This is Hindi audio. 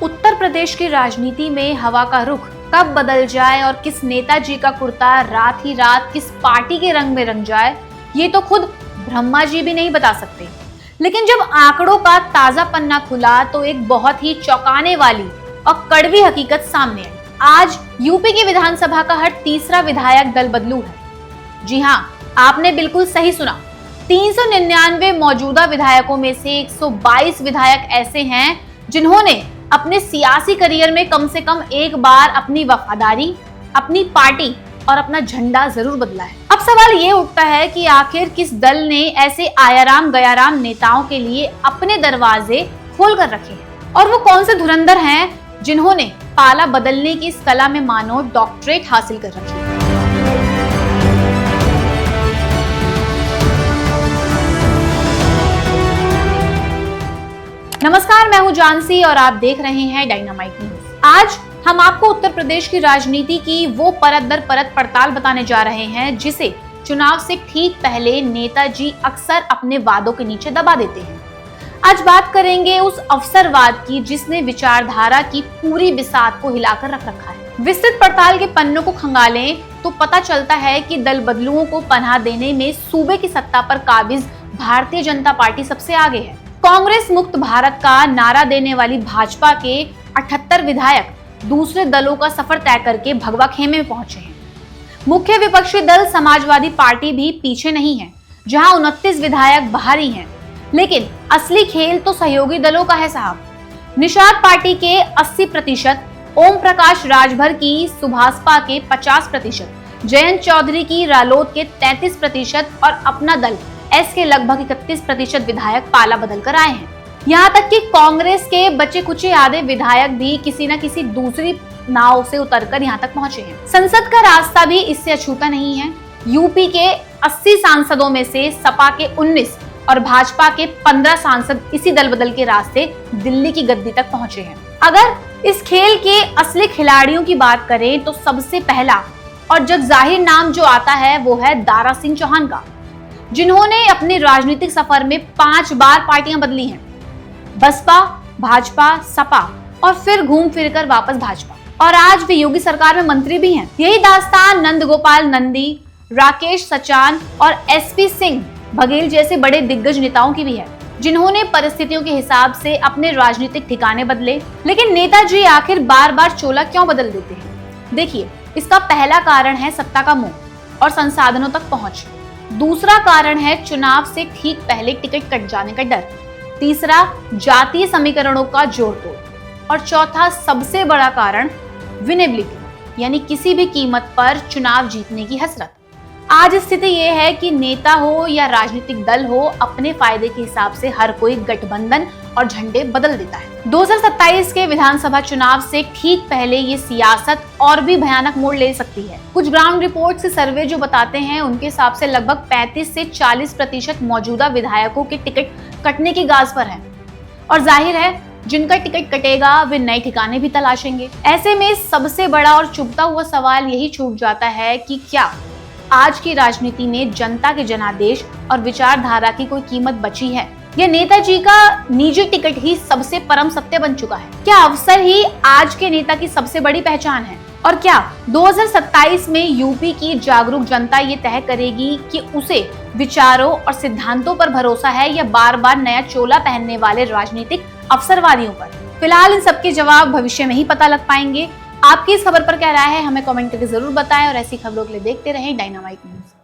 उत्तर प्रदेश की राजनीति में हवा का रुख कब बदल जाए और किस नेताजी का कुर्ता रात ही रात किस पार्टी के रंग में रंग जाए, ये तो खुद ब्रह्मा जी भी नहीं बता सकते। लेकिन जब आंकड़ों का ताजा पन्ना खुला तो एक बहुत ही चौंकाने वाली और कड़वी हकीकत सामने आई। आज यूपी की विधानसभा का हर तीसरा विधायक दल बदलू है। जी हाँ, आपने बिल्कुल सही सुना। 399 मौजूदा विधायकों में से 122 विधायक ऐसे हैं जिन्होंने अपने सियासी करियर में कम से कम एक बार अपनी वफादारी, अपनी पार्टी और अपना झंडा जरूर बदला है। अब सवाल ये उठता है कि आखिर किस दल ने ऐसे आयाराम गयाराम नेताओं के लिए अपने दरवाजे खोल कर रखे हैं, और वो कौन से धुरंधर हैं जिन्होंने पाला बदलने की इस कला में मानो डॉक्टरेट हासिल कर रखी है। नमस्कार, मैं हूं जानसी और आप देख रहे हैं डायनामाइट न्यूज। आज हम आपको उत्तर प्रदेश की राजनीति की वो परत दर परत पड़ताल बताने जा रहे हैं जिसे चुनाव से ठीक पहले नेताजी अक्सर अपने वादों के नीचे दबा देते हैं। आज बात करेंगे उस अवसरवाद की जिसने विचारधारा की पूरी बिसात को हिलाकर रख रखा है। विस्तृत पड़ताल के पन्नों को खंगालें तो पता चलता है कि दल बदलुओं को पनाह देने में सूबे की सत्ता पर काबिज भारतीय जनता पार्टी सबसे आगे है। कांग्रेस मुक्त भारत का नारा देने वाली भाजपा के 78 विधायक दूसरे दलों का सफर तय करके भगवा खेमे में पहुंचे हैं। मुख्य विपक्षी दल समाजवादी पार्टी भी पीछे नहीं है, जहां 29 विधायक बाहर ही हैं। लेकिन असली खेल तो सहयोगी दलों का है साहब। निषाद पार्टी के 80%, ओम प्रकाश राजभर की सुभाषपा के 50%, जयंत चौधरी की रालोद के 33% और अपना दल एस के लगभग 31% विधायक पाला बदल कर आए हैं। यहाँ तक कि कांग्रेस के बचे कुचे आधे विधायक भी किसी न किसी दूसरी नाव से उतरकर यहाँ तक पहुंचे हैं। संसद का रास्ता भी इससे अछूता नहीं है। यूपी के 80 सांसदों में से सपा के 19 और भाजपा के 15 सांसद इसी दल बदल के रास्ते दिल्ली की गद्दी तक पहुंचे हैं। अगर इस खेल के असली खिलाड़ियों की बात करें तो सबसे पहला और जग जाहिर नाम जो आता है वो है दारा सिंह चौहान का, जिन्होंने अपने राजनीतिक सफर में 5 बार पार्टियां बदली हैं। बसपा, भाजपा, सपा और फिर घूम फिर कर वापस भाजपा, और आज वे योगी सरकार में मंत्री भी हैं। यही दास्तान नंदगोपाल नंदी, राकेश सचान और एसपी सिंह बघेल जैसे बड़े दिग्गज नेताओं की भी है, जिन्होंने परिस्थितियों के हिसाब से अपने राजनीतिक ठिकाने बदले। लेकिन नेताजी आखिर बार बार चोला क्यों बदल देते हैं? देखिए, इसका पहला कारण है सत्ता का मोह और संसाधनों तक पहुंच। दूसरा कारण है चुनाव से ठीक पहले टिकट कट जाने का डर। तीसरा, जातीय समीकरणों का जोड़ तोड़। और चौथा सबसे बड़ा कारण विनेबिलिटी, यानी किसी भी कीमत पर चुनाव जीतने की हसरत। आज स्थिति यह है कि नेता हो या राजनीतिक दल हो, अपने फायदे के हिसाब से हर कोई गठबंधन और झंडे बदल देता है। 2027 के विधानसभा चुनाव से ठीक पहले ये सियासत और भी भयानक मोड़ ले सकती है। कुछ ग्राउंड रिपोर्ट से सर्वे जो बताते हैं उनके हिसाब से लगभग 35 से 40% मौजूदा विधायकों के टिकट कटने की गाज पर है, और जाहिर है जिनका टिकट कटेगा वे नए ठिकाने भी तलाशेंगे। ऐसे में सबसे बड़ा और चुभता हुआ सवाल यही छूट जाता है कि क्या आज की राजनीति में जनता के जनादेश और विचारधारा की कोई कीमत बची है, या नेताजी का निजी टिकट ही सबसे परम सत्य बन चुका है? क्या अवसर ही आज के नेता की सबसे बड़ी पहचान है? और क्या 2027 में यूपी की जागरूक जनता ये तय करेगी कि उसे विचारों और सिद्धांतों पर भरोसा है या बार बार नया चोला पहनने वाले राजनीतिक अवसरवादियों पर? फिलहाल इन सबके जवाब भविष्य में ही पता लग पाएंगे। आपकी इस खबर पर क्या राय है, हमें कमेंट करके जरूर बताएं, और ऐसी खबरों के लिए देखते रहें डायनामाइट न्यूज।